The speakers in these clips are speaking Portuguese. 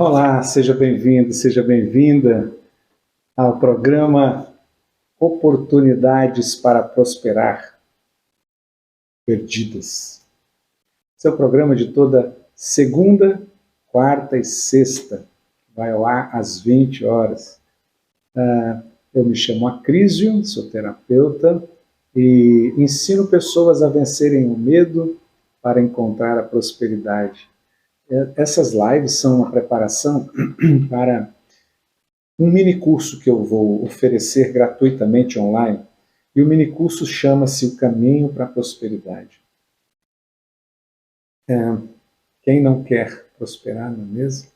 Olá, seja bem-vindo, seja bem-vinda ao programa Oportunidades para Prosperar Perdidas. Esse é o programa de toda segunda, quarta e sexta. Vai ao ar às 20 horas. Eu me chamo Acrísio, sou terapeuta e ensino pessoas a vencerem o medo para encontrar a prosperidade. Essas lives são uma preparação para um mini curso que eu vou oferecer gratuitamente online, e o mini curso chama-se O Caminho para a Prosperidade. Quem não quer prosperar, não é mesmo?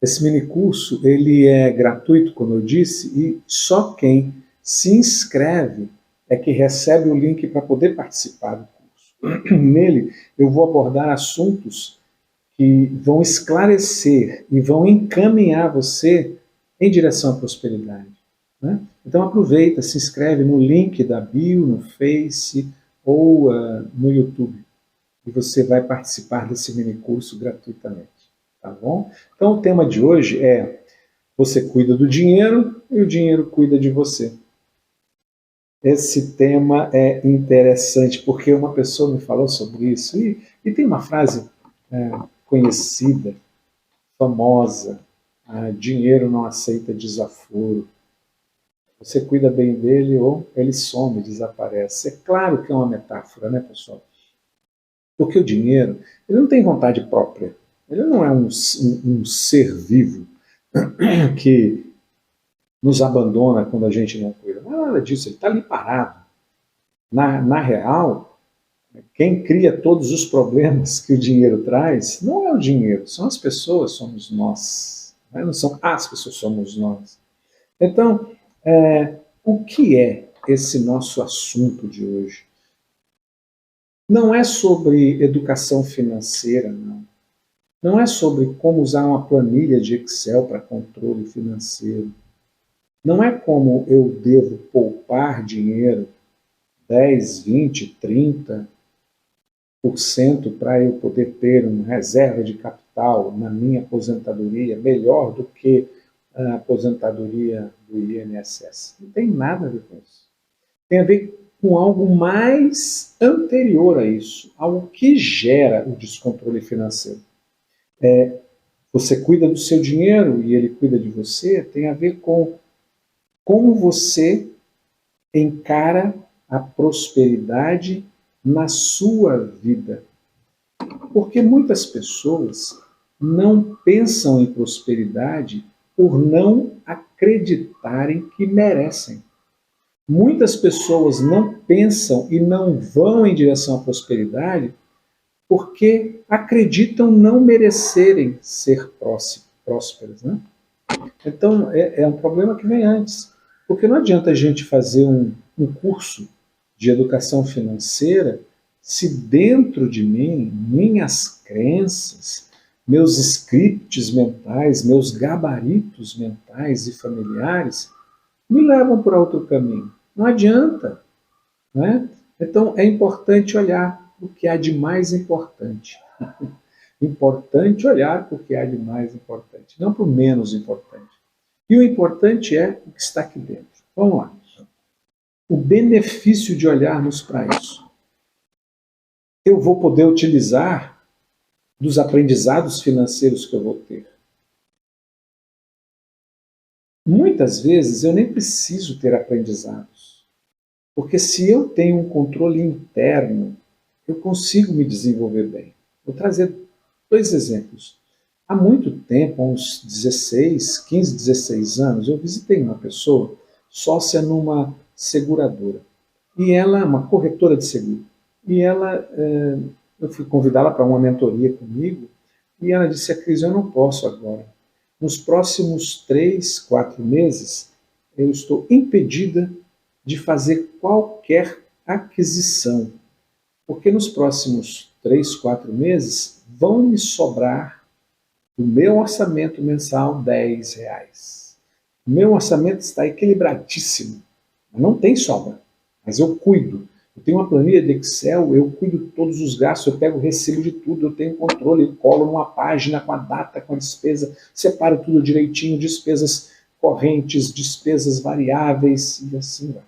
Esse mini curso ele é gratuito, como eu disse, e só quem se inscreve é que recebe o link para poder participar do curso. Nele eu vou abordar assuntos que vão esclarecer e vão encaminhar você em direção à prosperidade. Né? Então aproveita, se inscreve no link da bio, no Face ou no YouTube, e você vai participar desse mini curso gratuitamente. Tá bom? Então o tema de hoje é: você cuida do dinheiro e o dinheiro cuida de você. Esse tema é interessante porque uma pessoa me falou sobre isso, e tem uma frase conhecida, famosa: dinheiro não aceita desaforo. Você cuida bem dele ou ele some, desaparece. É claro que é uma metáfora, né, pessoal? Porque o dinheiro, ele não tem vontade própria. Ele não é um ser vivo que nos abandona quando a gente não cuida. Não é nada disso, ele está ali parado. Na real, quem cria todos os problemas que o dinheiro traz não é o dinheiro, são as pessoas, somos nós. Não são as pessoas, somos nós. Então, o que é esse nosso assunto de hoje? Não é sobre educação financeira, não. Não é sobre como usar uma planilha de Excel para controle financeiro. Não é como eu devo poupar dinheiro, 10, 20, 30% para eu poder ter uma reserva de capital na minha aposentadoria melhor do que a aposentadoria do INSS. Não tem nada a ver com isso. Tem a ver com algo mais anterior a isso, algo que gera o descontrole financeiro. Você cuida do seu dinheiro e ele cuida de você, tem a ver com como você encara a prosperidade na sua vida. Porque muitas pessoas não pensam em prosperidade por não acreditarem que merecem. Muitas pessoas não pensam e não vão em direção à prosperidade porque acreditam não merecerem ser prósperas. Né? Então, é um problema que vem antes. Porque não adianta a gente fazer um curso de educação financeira se dentro de mim, minhas crenças, meus scripts mentais, meus gabaritos mentais e familiares me levam para outro caminho. Não adianta. Né? Então, é importante olhar o que há de mais importante. Importante olhar para o que há de mais importante, não para o menos importante. E o importante é o que está aqui dentro. Vamos lá. O benefício de olharmos para isso. Eu vou poder utilizar dos aprendizados financeiros que eu vou ter. Muitas vezes eu nem preciso ter aprendizados, porque se eu tenho um controle interno, eu consigo me desenvolver bem. Vou trazer 2 exemplos. Há muito tempo, há uns 15, 16 anos, eu visitei uma pessoa sócia numa seguradora. E ela, uma corretora de seguro. E ela, eu fui convidá-la para uma mentoria comigo, e ela disse: Cris, eu não posso agora. Nos próximos 3, 4 meses, eu estou impedida de fazer qualquer aquisição, porque nos próximos 3, 4 meses vão me sobrar do meu orçamento mensal R$10. O meu orçamento está equilibradíssimo, não tem sobra, mas eu cuido. Eu tenho uma planilha de Excel, eu cuido de todos os gastos, eu pego o recibo de tudo, eu tenho controle, eu colo numa página com a data, com a despesa, separo tudo direitinho, despesas correntes, despesas variáveis e assim vai.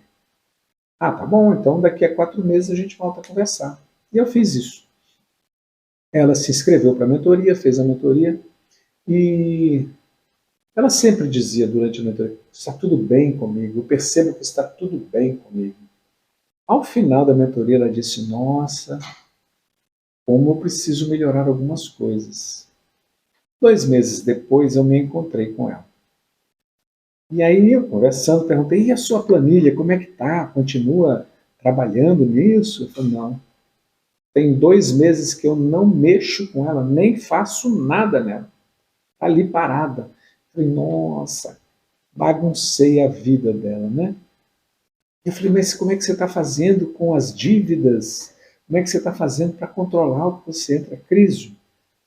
Ah, tá bom, então daqui a 4 meses a gente volta a conversar. E eu fiz isso. Ela se inscreveu para a mentoria, fez a mentoria e ela sempre dizia durante a mentoria, está tudo bem comigo, eu percebo que está tudo bem comigo. Ao final da mentoria ela disse, nossa, como eu preciso melhorar algumas coisas. 2 meses depois eu me encontrei com ela. E aí, eu conversando, perguntei, e a sua planilha, como é que tá? Continua trabalhando nisso? Eu falei, não. Tem 2 meses que eu não mexo com ela, nem faço nada nela. Está ali parada. Eu falei, nossa, baguncei a vida dela, né? Eu falei, mas como é que você está fazendo com as dívidas? Como é que você está fazendo para controlar o que você entra? Crise,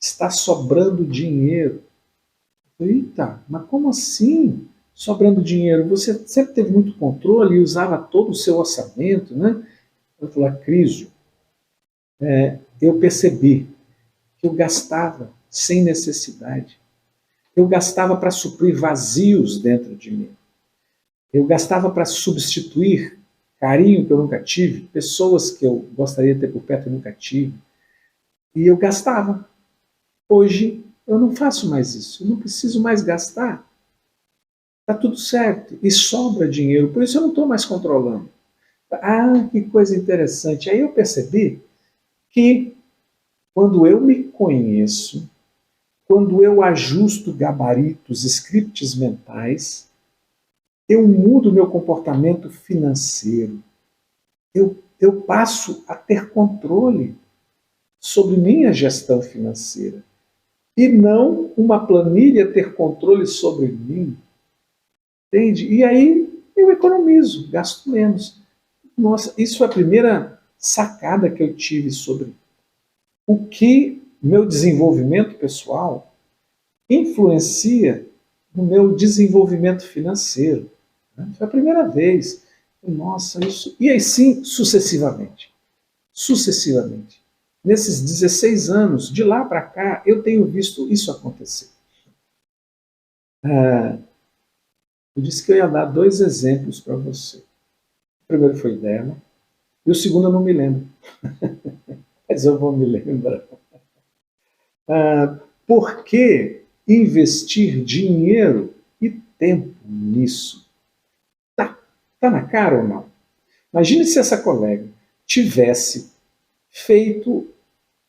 está sobrando dinheiro. Eu falei, eita, mas como assim? Sobrando dinheiro? Você sempre teve muito controle e usava todo o seu orçamento, né? Eu falei, Crise, eu percebi que eu gastava sem necessidade. Eu gastava para suprir vazios dentro de mim. Eu gastava para substituir carinho que eu nunca tive, pessoas que eu gostaria de ter por perto e nunca tive. E eu gastava. Hoje eu não faço mais isso. Eu não preciso mais gastar. Está tudo certo. E sobra dinheiro. Por isso eu não estou mais controlando. Ah, que coisa interessante. Aí eu percebi que quando eu me conheço, quando eu ajusto gabaritos, scripts mentais, eu mudo meu comportamento financeiro. Eu passo a ter controle sobre minha gestão financeira. E não uma planilha ter controle sobre mim. Entende? E aí eu economizo, gasto menos. Nossa, isso foi a primeira sacada que eu tive sobre o que meu desenvolvimento pessoal influencia no meu desenvolvimento financeiro. Foi a primeira vez. Nossa, isso. E assim sucessivamente. Sucessivamente. Nesses 16 anos, de lá para cá, eu tenho visto isso acontecer. Eu disse que eu ia dar 2 exemplos para você. O primeiro foi dela, e o segundo eu não me lembro. Mas eu vou me lembrar. Por que investir dinheiro e tempo nisso? Tá na cara ou não? Imagine se essa colega tivesse feito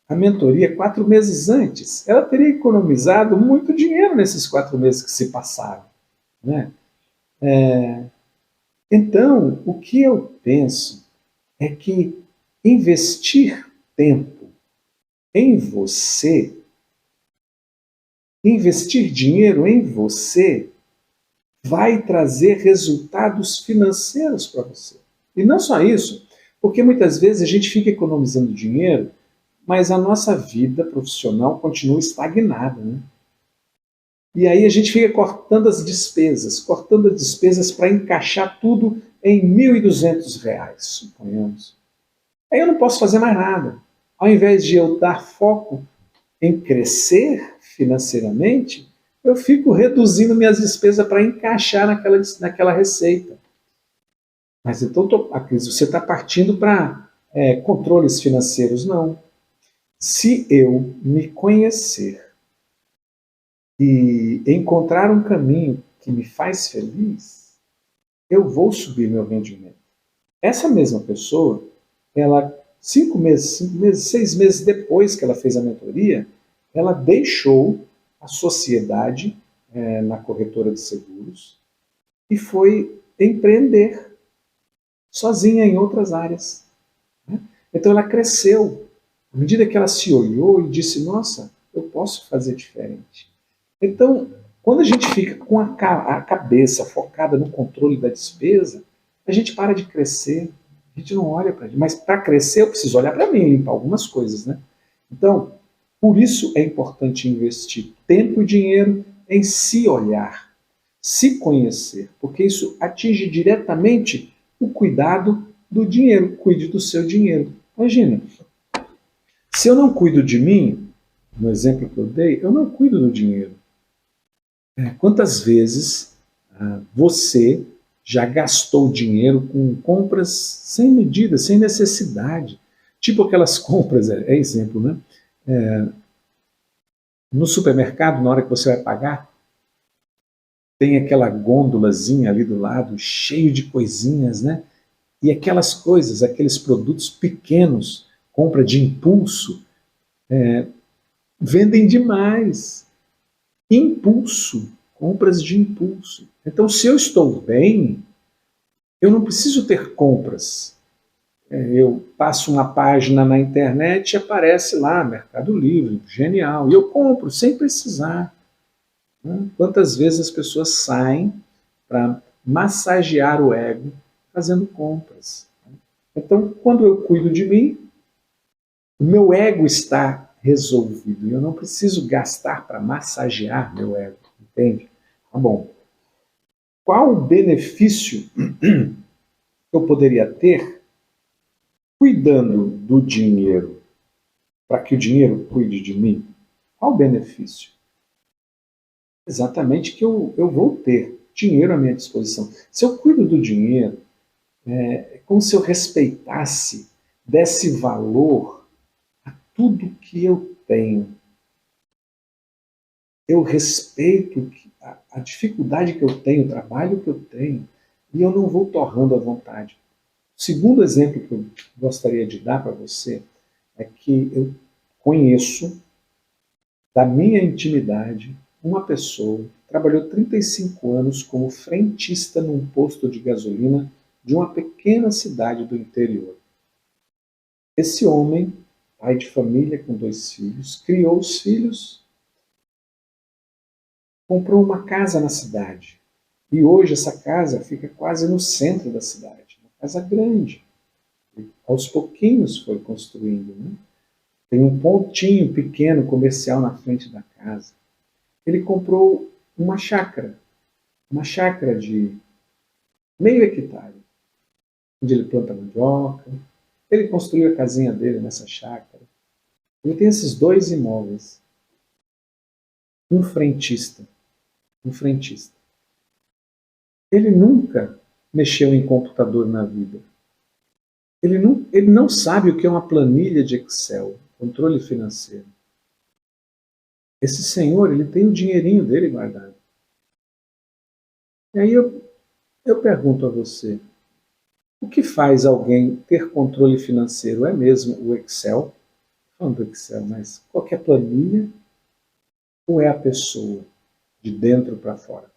a mentoria 4 meses antes. Ela teria economizado muito dinheiro nesses 4 meses que se passaram. Né? Então, o que eu penso é que investir tempo em você, investir dinheiro em você, vai trazer resultados financeiros para você. E não só isso, porque muitas vezes a gente fica economizando dinheiro, mas a nossa vida profissional continua estagnada. Né? E aí a gente fica cortando as despesas para encaixar tudo em R$ 1.200, suponhamos. Aí eu não posso fazer mais nada. Ao invés de eu dar foco em crescer financeiramente, eu fico reduzindo minhas despesas para encaixar naquela receita. Mas então, Cris, você está partindo para controles financeiros? Não. Se eu me conhecer e encontrar um caminho que me faz feliz, eu vou subir meu rendimento. Essa mesma pessoa, ela 5 meses, 6 meses depois que ela fez a mentoria, ela deixou a sociedade na corretora de seguros e foi empreender sozinha em outras áreas. Né? Então ela cresceu. À medida que ela se olhou e disse, nossa, eu posso fazer diferente. Então, quando a gente fica com a cabeça focada no controle da despesa, a gente para de crescer, a gente não olha para a gente. Mas para crescer eu preciso olhar para mim, limpar algumas coisas. Né? Então, por isso é importante investir tempo e dinheiro em se olhar, se conhecer, porque isso atinge diretamente o cuidado do dinheiro, cuide do seu dinheiro. Imagina, se eu não cuido de mim, no exemplo que eu dei, eu não cuido do dinheiro. Quantas vezes você já gastou dinheiro com compras sem medida, sem necessidade? Tipo aquelas compras, exemplo, né? No supermercado, na hora que você vai pagar, tem aquela gôndolazinha ali do lado, cheio de coisinhas, né? E aquelas coisas, aqueles produtos pequenos, compra de impulso, vendem demais. Impulso, compras de impulso. Então, se eu estou bem, eu não preciso ter compras. Eu passo uma página na internet e aparece lá, Mercado Livre, genial. E eu compro, sem precisar. Quantas vezes as pessoas saem para massagear o ego fazendo compras? Então, quando eu cuido de mim, o meu ego está resolvido. E eu não preciso gastar para massagear meu ego, entende? Tá bom. Qual o benefício que eu poderia ter cuidando do dinheiro para que o dinheiro cuide de mim? Qual o benefício? Exatamente que eu vou ter dinheiro à minha disposição. Se eu cuido do dinheiro, é como se eu respeitasse, desse valor a tudo que eu tenho. Eu respeito a dificuldade que eu tenho, o trabalho que eu tenho, e eu não vou torrando à vontade. O segundo exemplo que eu gostaria de dar para você é que eu conheço, da minha intimidade, uma pessoa que trabalhou 35 anos como frentista num posto de gasolina de uma pequena cidade do interior. Esse homem, pai de família com 2 filhos, criou os filhos, comprou uma casa na cidade. E hoje essa casa fica quase no centro da cidade. Uma casa grande. E aos pouquinhos foi construindo. Né? Tem um pontinho pequeno comercial na frente da casa. Ele comprou uma chácara de meio hectare, onde ele planta mandioca. Ele construiu a casinha dele nessa chácara. Ele tem esses 2 imóveis. Um frentista. Ele nunca mexeu em computador na vida. Ele não sabe o que é uma planilha de Excel, controle financeiro. Esse senhor, ele tem o dinheirinho dele guardado. E aí eu pergunto a você, o que faz alguém ter controle financeiro? É mesmo o Excel? Falando do Excel, mas qualquer planilha? Ou é a pessoa, de dentro para fora?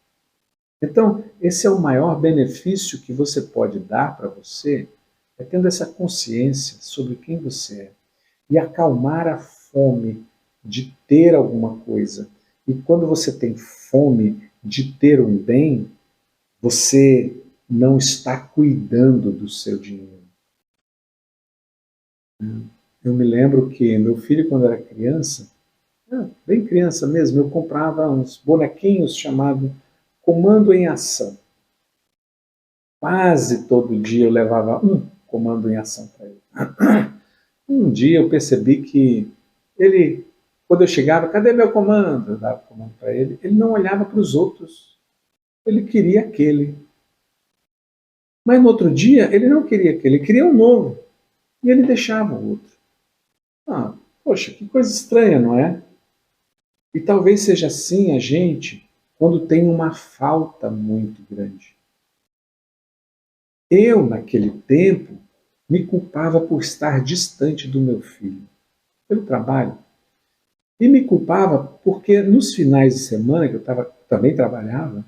Então, esse é o maior benefício que você pode dar para você, é tendo essa consciência sobre quem você é e acalmar a fome de ter alguma coisa. E quando você tem fome de ter um bem, você não está cuidando do seu dinheiro. Eu me lembro que meu filho, quando era criança, bem criança mesmo, eu comprava uns bonequinhos chamados Comando em Ação. Quase todo dia eu levava um comando em ação para ele. Um dia eu percebi que ele, quando eu chegava, cadê meu comando? Eu dava o comando para ele. Ele não olhava para os outros. Ele queria aquele. Mas no outro dia, ele não queria aquele, ele queria um novo. E ele deixava o outro. Poxa, que coisa estranha, não é? E talvez seja assim a gente quando tem uma falta muito grande. Eu, naquele tempo, me culpava por estar distante do meu filho, pelo trabalho. E me culpava porque nos finais de semana, que eu também trabalhava,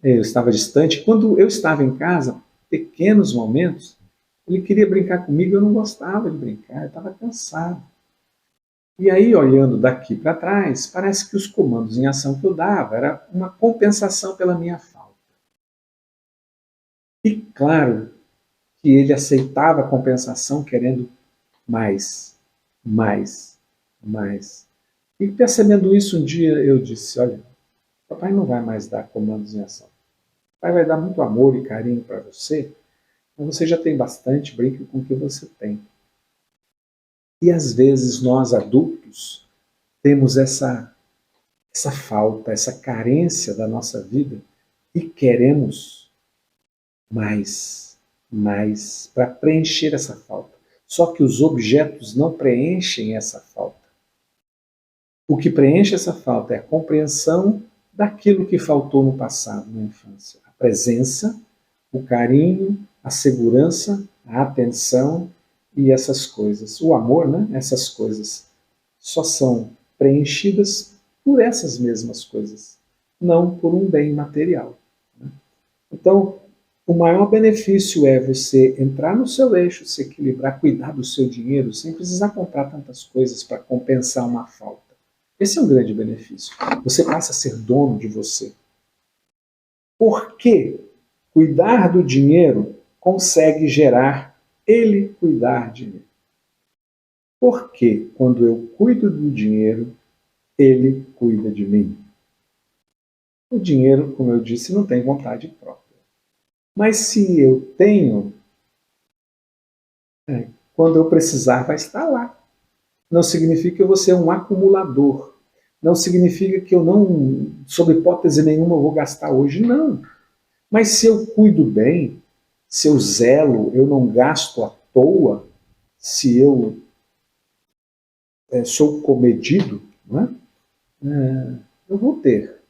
eu estava distante. Quando eu estava em casa, pequenos momentos, ele queria brincar comigo, eu não gostava de brincar, eu estava cansado. E aí, olhando daqui para trás, parece que os comandos em ação que eu dava era uma compensação pela minha falta. E claro que ele aceitava a compensação querendo mais, mais, mais. E percebendo isso, um dia eu disse, olha, papai não vai mais dar comandos em ação. Papai vai dar muito amor e carinho para você, Então você já tem bastante, brinque com o que você tem. E às vezes nós adultos temos essa falta, essa carência da nossa vida e queremos mais para preencher essa falta. Só que os objetos não preenchem essa falta. O que preenche essa falta é a compreensão daquilo que faltou no passado, na infância. A presença, o carinho, a segurança, a atenção e essas coisas. O amor, né? Essas coisas só são preenchidas por essas mesmas coisas, não por um bem material. Né? Então, o maior benefício é você entrar no seu eixo, se equilibrar, cuidar do seu dinheiro, sem precisar comprar tantas coisas para compensar uma falta. Esse é um grande benefício. Você passa a ser dono de você. Por que cuidar do dinheiro consegue gerar ele cuidar de mim? Porque quando eu cuido do dinheiro, ele cuida de mim. O dinheiro, como eu disse, não tem vontade própria. Mas se eu tenho, quando eu precisar, vai estar lá. Não significa que eu vou ser um acumulador. Não significa que eu não, sob hipótese nenhuma, vou gastar hoje. Não. Mas se eu cuido bem, se eu zelo, eu não gasto à toa, se eu sou comedido, não é? Eu vou ter.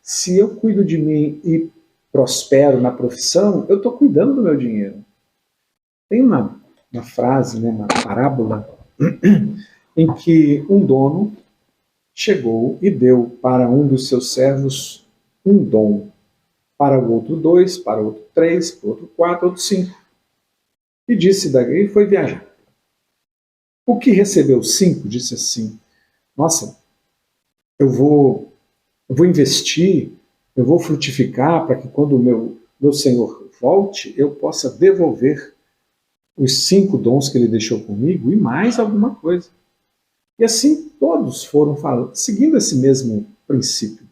Se eu cuido de mim e prospero na profissão, eu estou cuidando do meu dinheiro. Tem uma frase, né, uma parábola, em que um dono chegou e deu para um dos seus servos um dom, para o outro 2, para o outro 3, para o outro 4, outro 5. E disse daí e foi viajar. O que recebeu 5 disse assim: nossa, eu vou investir, eu vou frutificar para que quando o meu senhor volte, eu possa devolver os 5 dons que ele deixou comigo e mais alguma coisa. E assim todos foram falando, seguindo esse mesmo princípio.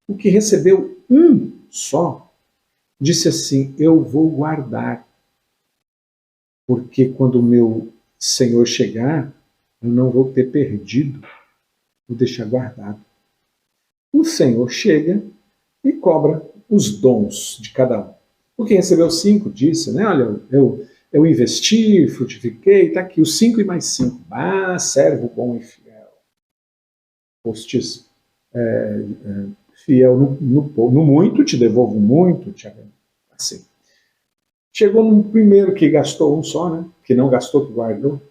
O que recebeu um só disse assim: eu vou guardar, porque quando o meu senhor chegar, eu não vou ter perdido, vou deixar guardado. O Senhor chega e cobra os dons de cada um. O que recebeu 5 disse, né? Olha, eu investi, frutifiquei, está aqui os 5 e mais 5. Ah, servo bom e fiel. Postes fiel no muito, te devolvo muito. Assim. Chegou no primeiro que gastou um só, né? Que não gastou, que guardou.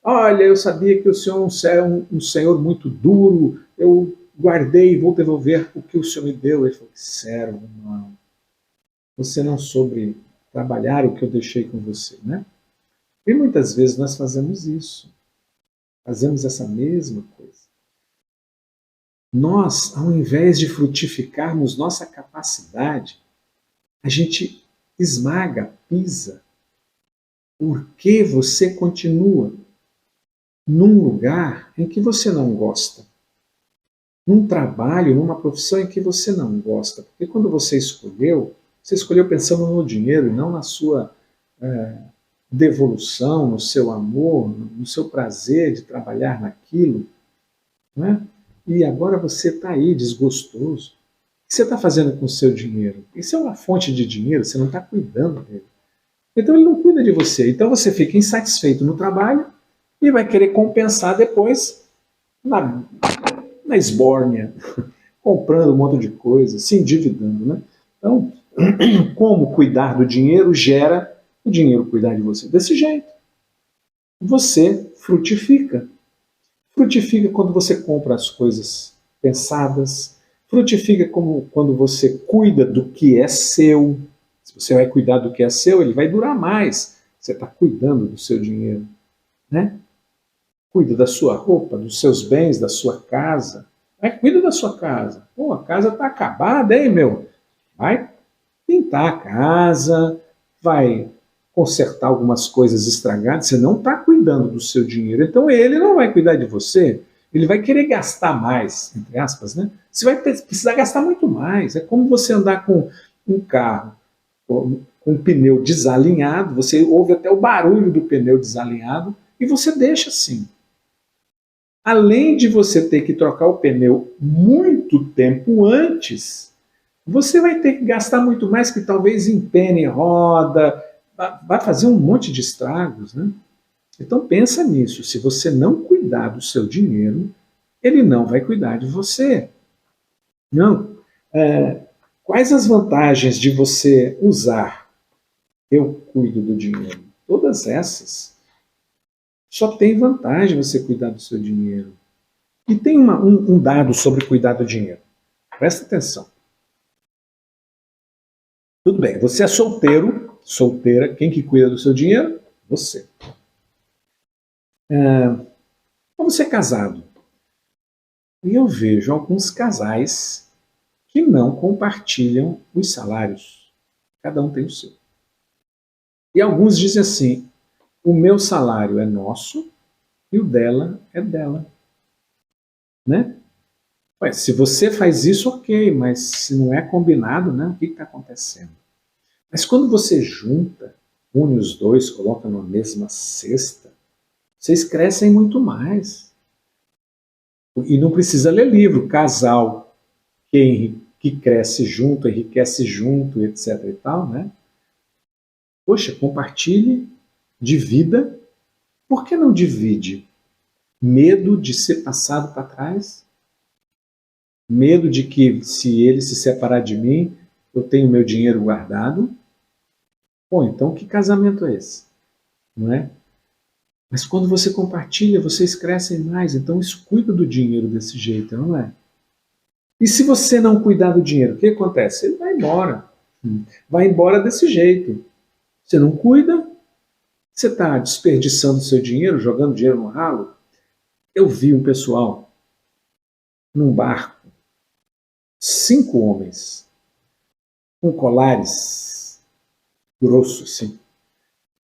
Olha, eu sabia que o Senhor é um Senhor muito duro, eu guardei e vou devolver o que o Senhor me deu. Ele falou: servo, não. Você não soube trabalhar o que eu deixei com você, né? E muitas vezes nós fazemos isso. Fazemos essa mesma coisa. Nós, ao invés de frutificarmos nossa capacidade, a gente esmaga, pisa. Porque você continua num lugar em que você não gosta. Num trabalho, numa profissão em que você não gosta. Porque quando você escolheu pensando no dinheiro e não na sua devolução, no seu amor, no seu prazer de trabalhar naquilo. Né? E agora você está aí desgostoso. O que você está fazendo com o seu dinheiro? Isso é uma fonte de dinheiro, você não está cuidando dele. Então ele não cuida de você. Então você fica insatisfeito no trabalho e vai querer compensar depois na esbórnia, comprando um monte de coisa, se endividando. Né? Então, como cuidar do dinheiro gera o dinheiro cuidar de você? Desse jeito. Você frutifica. Frutifica quando você compra as coisas pensadas. Frutifica quando você cuida do que é seu. Se você vai cuidar do que é seu, ele vai durar mais. Você está cuidando do seu dinheiro. Né? Cuida da sua roupa, dos seus bens, da sua casa. Cuida da sua casa. Pô, a casa está acabada, hein, meu? Vai pintar a casa, vai consertar algumas coisas estragadas. Você não está cuidando do seu dinheiro. Então ele não vai cuidar de você. Ele vai querer gastar mais, entre aspas, né? Você vai precisar gastar muito mais. É como você andar com um carro, com um pneu desalinhado, você ouve até o barulho do pneu desalinhado e você deixa assim. Além de você ter que trocar o pneu muito tempo antes, você vai ter que gastar muito mais, que talvez empene roda, vai fazer um monte de estragos, né? Então pensa nisso, se você não cuidar do seu dinheiro, ele não vai cuidar de você. Não. Quais as vantagens de você usar eu cuido do dinheiro? Todas essas. Só tem vantagem você cuidar do seu dinheiro. E tem um dado sobre cuidar do dinheiro. Presta atenção. Tudo bem, você é solteiro, solteira, quem que cuida do seu dinheiro? Você. Ou você é casado. E eu vejo alguns casais que não compartilham os salários. Cada um tem o seu. E alguns dizem assim, o meu salário é nosso e o dela é dela. Né? Ué, se você faz isso, ok, mas se não é combinado, né, o que está acontecendo? Mas quando você junta, une os dois, coloca numa mesma cesta, vocês crescem muito mais. E não precisa ler livro. Casal que cresce junto, enriquece junto, etc. e tal, né? Poxa, compartilhe, divida. Por que não divide? Medo de ser passado para trás? Medo de que, se ele se separar de mim, eu tenho meu dinheiro guardado? Bom, então que casamento é esse? Não é? Mas quando você compartilha, vocês crescem mais, então cuida do dinheiro desse jeito, não é? E se você não cuidar do dinheiro, o que acontece? Ele vai embora. Vai embora desse jeito. Você não cuida, você está desperdiçando seu dinheiro, jogando dinheiro no ralo. Eu vi um pessoal num barco, 5 homens, com colares grossos, assim,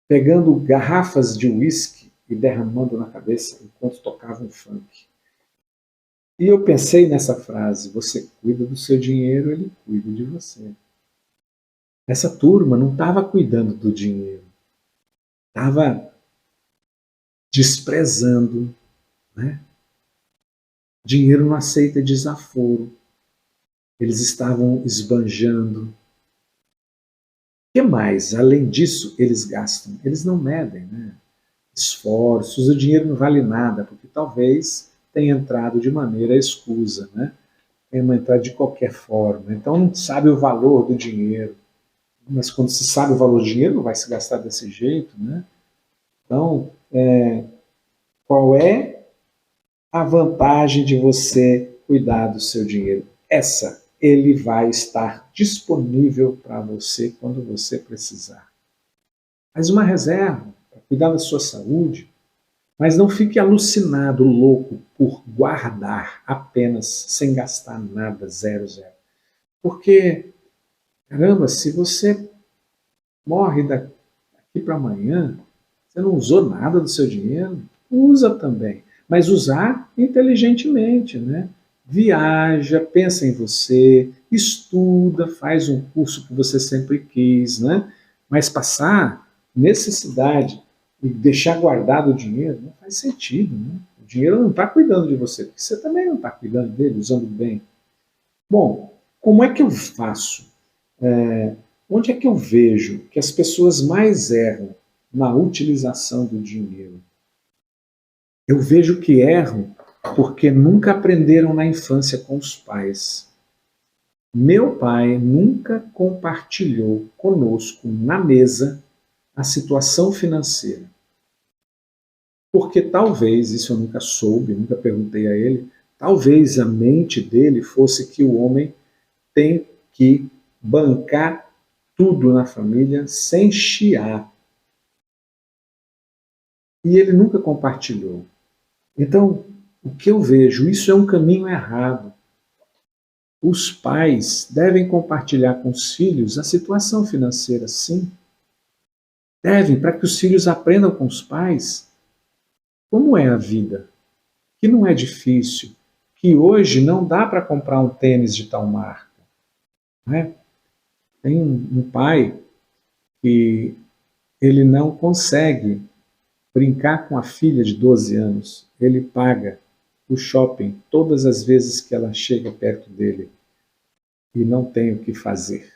pegando garrafas de uísque e derramando na cabeça enquanto tocavam funk. E eu pensei nessa frase, você cuida do seu dinheiro, ele cuida de você. Essa turma não estava cuidando do dinheiro, estava desprezando, né? Dinheiro não aceita desaforo. Eles estavam esbanjando. O que mais? Além disso, eles gastam. Eles não medem, né? Esforços. O dinheiro não vale nada, porque talvez tenha entrado de maneira escusa, né? Tenha entrado de qualquer forma. Então não sabe o valor do dinheiro. Mas quando se sabe o valor do dinheiro, não vai se gastar desse jeito, né? Então, qual é a vantagem de você cuidar do seu dinheiro? Essa, ele vai estar disponível para você quando você precisar. Faz uma reserva para cuidar da sua saúde, mas não fique alucinado, louco, por guardar apenas, sem gastar nada, zero. Porque, caramba, se você morre daqui para amanhã, você não usou nada do seu dinheiro, usa também. Mas usar inteligentemente, né? Viaja, pensa em você, estuda, faz um curso que você sempre quis, né? Mas passar necessidade e deixar guardado o dinheiro não faz sentido, né? O dinheiro não está cuidando de você, porque você também não está cuidando dele, usando bem. Bom, como é que eu faço? Onde é que eu vejo que as pessoas mais erram na utilização do dinheiro? Eu vejo que erram porque nunca aprenderam na infância com os pais. Meu pai nunca compartilhou conosco na mesa a situação financeira. Porque talvez, isso eu nunca soube, nunca perguntei a ele, talvez a mente dele fosse que o homem tem que bancar tudo na família sem chiar. E ele nunca compartilhou. Então, o que eu vejo, isso é um caminho errado. Os pais devem compartilhar com os filhos a situação financeira, sim. Devem, para que os filhos aprendam com os pais como é a vida. Que não é difícil. Que hoje não dá para comprar um tênis de tal marca. Né? Tem um pai que ele não consegue brincar com a filha de 12 anos. Ele paga o shopping todas as vezes que ela chega perto dele e não tem o que fazer.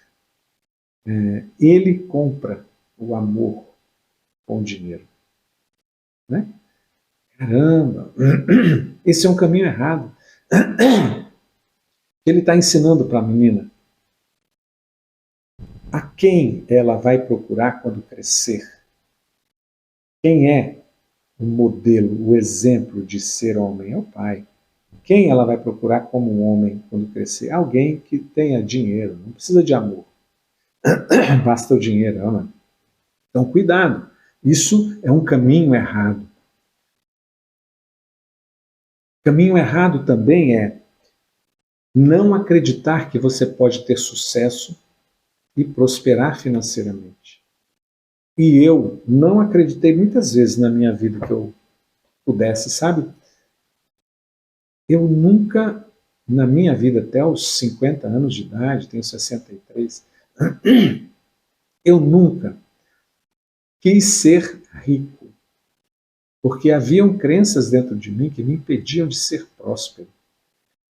Ele compra o amor com o dinheiro. Né? Caramba! Esse é um caminho errado. Ele está ensinando para a menina a quem ela vai procurar quando crescer. Quem é o modelo, o exemplo de ser homem? É o pai. Quem ela vai procurar como um homem quando crescer? Alguém que tenha dinheiro, não precisa de amor. Basta o dinheiro, ama. Então, cuidado. Isso é um caminho errado. O caminho errado também é não acreditar que você pode ter sucesso e prosperar financeiramente. E eu não acreditei muitas vezes na minha vida que eu pudesse, sabe? Eu nunca, na minha vida, até os 50 anos de idade, tenho 63, eu nunca quis ser rico, porque haviam crenças dentro de mim que me impediam de ser próspero.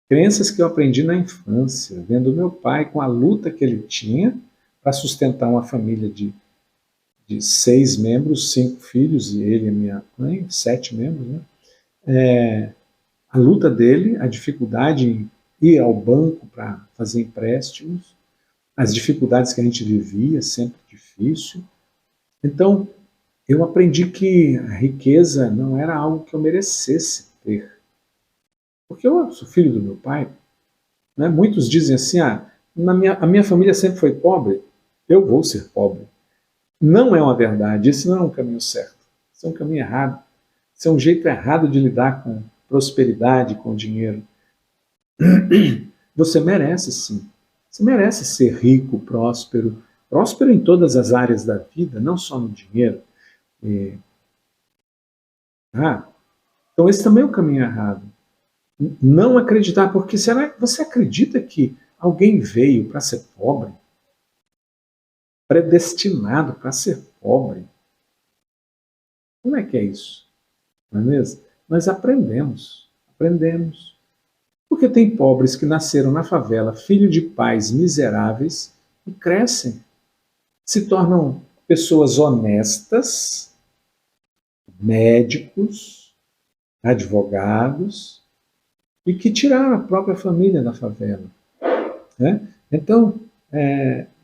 Crenças que eu aprendi na infância, vendo meu pai com a luta que ele tinha para sustentar uma família de 6 membros, 5 filhos, e ele e a minha mãe, 7 membros, né? A luta dele, a dificuldade em ir ao banco para fazer empréstimos, as dificuldades que a gente vivia, sempre difícil. Então, eu aprendi que a riqueza não era algo que eu merecesse ter. Porque eu sou filho do meu pai. Né? Muitos dizem assim, a minha família sempre foi pobre, eu vou ser pobre. Não é uma verdade, esse não é um caminho certo. Esse é um caminho errado. Esse é um jeito errado de lidar com prosperidade, com dinheiro. Você merece sim. Você merece ser rico, próspero. Próspero em todas as áreas da vida, não só no dinheiro. Então esse também é um caminho errado. Não acreditar, porque será que você acredita que alguém veio para ser pobre? Predestinado para ser pobre? Como é que é isso? Não é mesmo? Nós aprendemos. Porque tem pobres que nasceram na favela, filho de pais miseráveis, e crescem, se tornam pessoas honestas, médicos, advogados, e que tiraram a própria família da favela. Né? Então,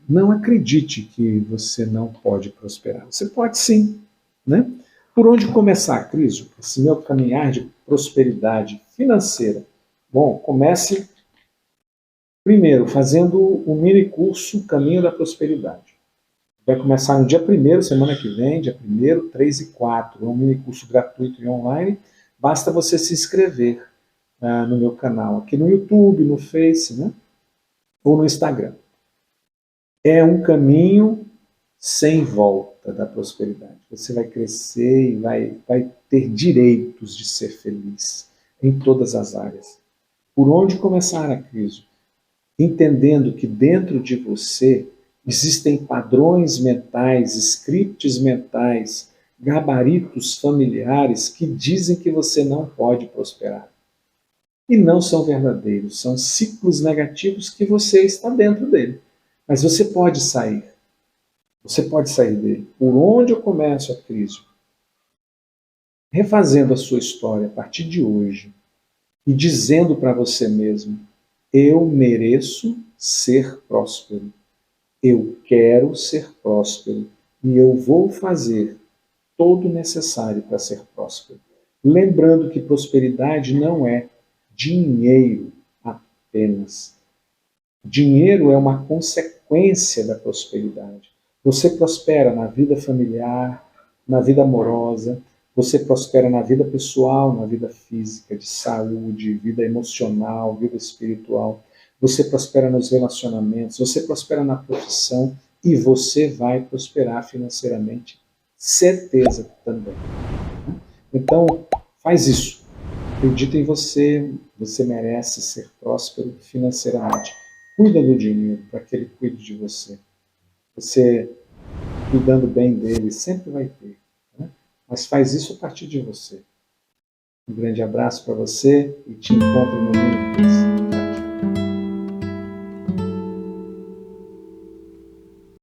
não acredite que você não pode prosperar. Você pode sim. Né? Por onde começar, Cris? Esse meu caminhar de prosperidade financeira. Bom, comece primeiro fazendo o mini curso Caminho da Prosperidade. Vai começar no dia 1º, semana que vem, dia 1º, 3 e 4. É um mini curso gratuito e online. Basta você se inscrever no meu canal, aqui no YouTube, no Face, né? Ou no Instagram. É um caminho sem volta da prosperidade. Você vai crescer e vai ter direitos de ser feliz em todas as áreas. Por onde começar a crise? Entendendo que dentro de você existem padrões mentais, scripts mentais, gabaritos familiares que dizem que você não pode prosperar. E não são verdadeiros, são ciclos negativos que você está dentro dele. Mas você pode sair. Você pode sair dele. Por onde eu começo a crise? Refazendo a sua história a partir de hoje e dizendo para você mesmo: eu mereço ser próspero. Eu quero ser próspero e eu vou fazer todo o necessário para ser próspero. Lembrando que prosperidade não é dinheiro apenas. Dinheiro é uma consequência da prosperidade. Você prospera na vida familiar, na vida amorosa, você prospera na vida pessoal, na vida física, de saúde, vida emocional, vida espiritual. Você prospera nos relacionamentos, você prospera na profissão e você vai prosperar financeiramente, certeza também. Então, faz isso. Acredita em você, você merece ser próspero financeiramente. Cuida do dinheiro para que ele cuide de você. Você cuidando bem dele, sempre vai ter. Né? Mas faz isso a partir de você. Um grande abraço para você e te encontro no meio.